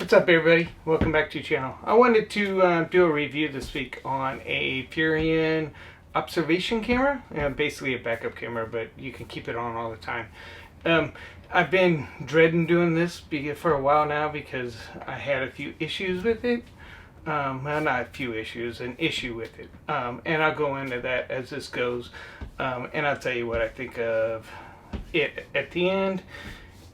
What's up, everybody? Welcome back to the channel. I wanted to do a review this week on a Furrion observation camera. Basically a backup camera, but you can keep it on all the time. I've been dreading doing this for a while now because I had a few issues with it. Well, not a few issues, an issue with it. And I'll go into that as this goes. And I'll tell you what I think of it at the end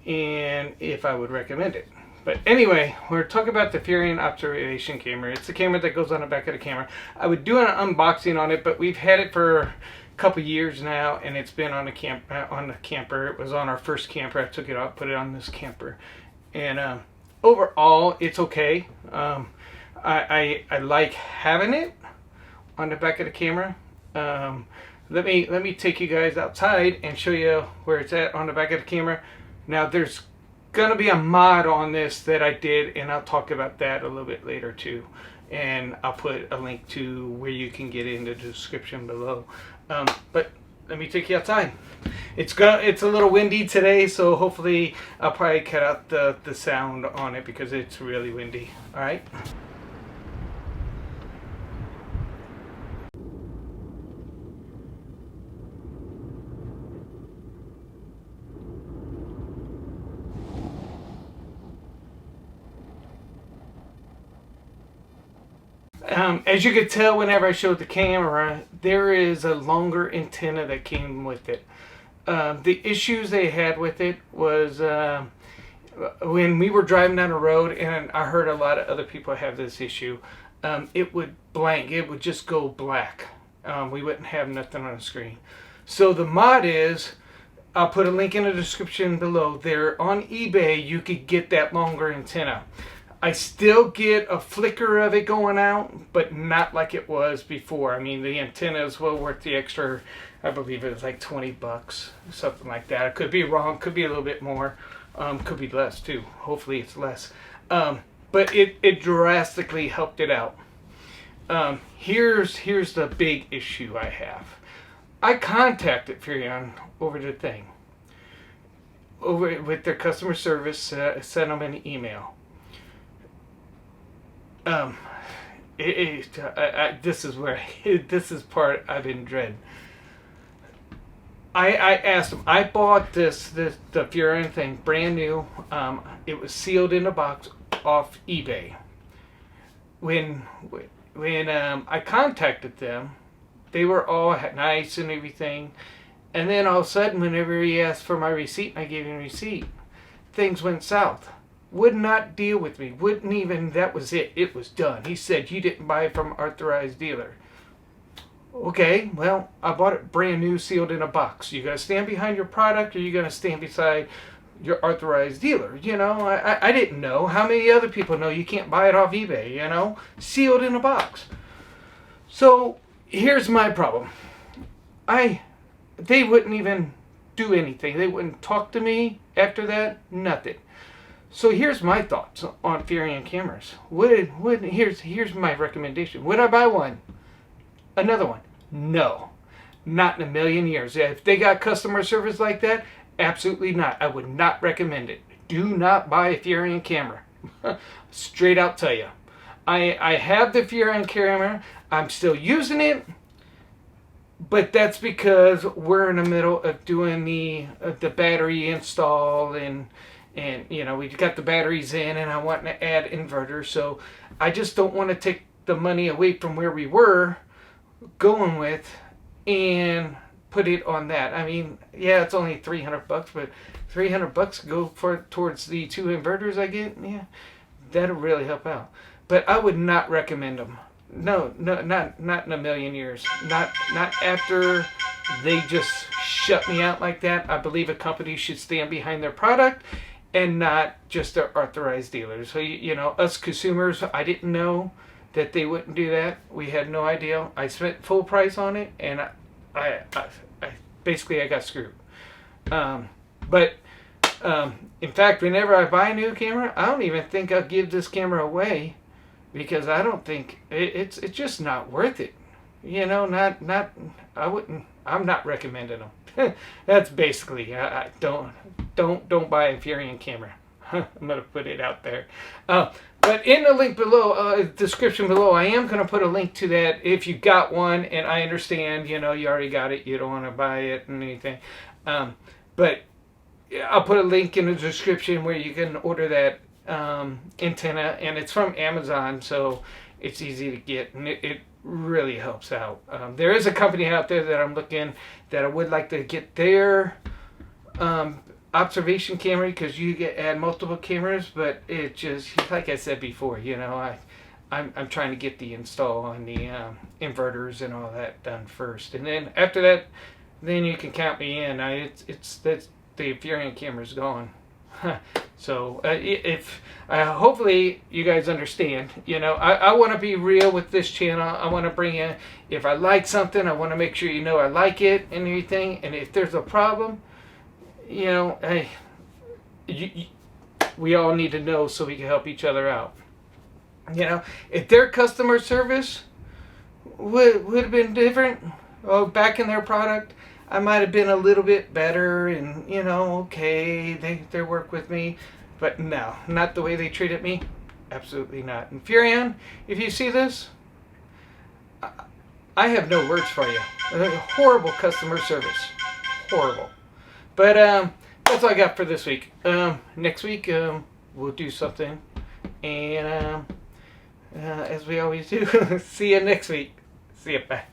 and if I would recommend it. But anyway, we're talking about the Furrion observation camera. It's the camera that goes on the back of the camera. I would do an unboxing on it, but we've had it for a couple years now, and it's been on the camper. It was on our first camper. I took it out, put it on this camper, and overall, it's okay. I like having it on the back of the camera. Let me take you guys outside and show you where it's at on the back of the camera. Now, there's gonna be a mod on this that I did, and I'll talk about that a little bit later too, and I'll put a link to where you can get in the description below. But let me take you outside. It's a little windy today, so hopefully I'll probably cut out the sound on it because it's really windy. All right. As you could tell whenever I showed the camera, there is a longer antenna that came with it. The issues they had with it was when we were driving down the road, and I heard a lot of other people have this issue, it would blank. It would just go black. We wouldn't have nothing on the screen. So the mod is, I'll put a link in the description below. There on eBay, you could get that longer antenna. I still get a flicker of it going out, but not like it was before. I mean, the antenna is well worth the extra. I believe it was like 20 bucks, something like that. I could be wrong, could be a little bit more, could be less too. Hopefully it's less. But it drastically helped it out. Here's the big issue I have. I contacted Furrion over the thing, with their customer service, sent them an email. This is part I've been dreading. I asked them. I bought the Furrion thing brand new. It was sealed in a box off eBay. When I contacted them, they were all nice and everything, and then all of a sudden, whenever he asked for my receipt, I gave him a receipt. Things went south. Would not deal with me. Wouldn't even, that was it. It was done. He said, you didn't buy it from an authorized dealer. Okay, well, I bought it brand new, sealed in a box. You going to stand behind your product, or you going to stand beside your authorized dealer? You know, I didn't know. How many other people know you can't buy it off eBay, you know? Sealed in a box. So, here's my problem. They wouldn't even do anything. They wouldn't talk to me after that. Nothing. So here's my thoughts on Furrion cameras. Here's my recommendation. Would I buy one? Another one? No. Not in a million years. If they got customer service like that, absolutely not. I would not recommend it. Do not buy a Furrion camera. Straight out tell you. I have the Furrion camera. I'm still using it. But that's because we're in the middle of doing the battery install, and you know, we've got the batteries in, and I want to add inverters, so I just don't want to take the money away from where we were going with and put it on that. I mean, yeah, it's only 300 bucks, but 300 bucks go towards the 2 inverters I get. Yeah, that'll really help out. But I would not recommend them. No, not in a million years. Not after they just shut me out like that. I believe a company should stand behind their product and not just their authorized dealers. So, you know, us consumers, I didn't know that they wouldn't do that. We had no idea. I spent full price on it, and I basically got screwed. But in fact, whenever I buy a new camera, I don't even think I'll give this camera away, because I don't think it's just not worth it. You know, I'm not recommending them. That's basically, don't buy a Furrion camera. I'm gonna put it out there. But in the link below, description below, I am gonna put a link to that if you got one. And I understand, you already got it, you don't want to buy it and anything. But I'll put a link in the description where you can order that antenna, and it's from Amazon, so it's easy to get, and it really helps out. There is a company out there that I'm looking that I would like to get their observation camera, because you add multiple cameras, but it just, like I said before, I'm trying to get the install on the inverters and all that done first, and then after that, then you can count me in. That's the Furrion camera's gone. So if hopefully you guys understand. I want to be real with this channel. I want to bring in, if I like something, I want to make sure I like it and everything. And if there's a problem, hey, we all need to know so we can help each other out. If their customer service would have been different, back in their product, I might have been a little bit better, and okay, they work with me, but no, not the way they treated me. Absolutely not. And Furrion, if you see this, I have no words for you. Horrible customer service, horrible. But that's all I got for this week. Next week we'll do something, and as we always do, see you next week. See you, bye.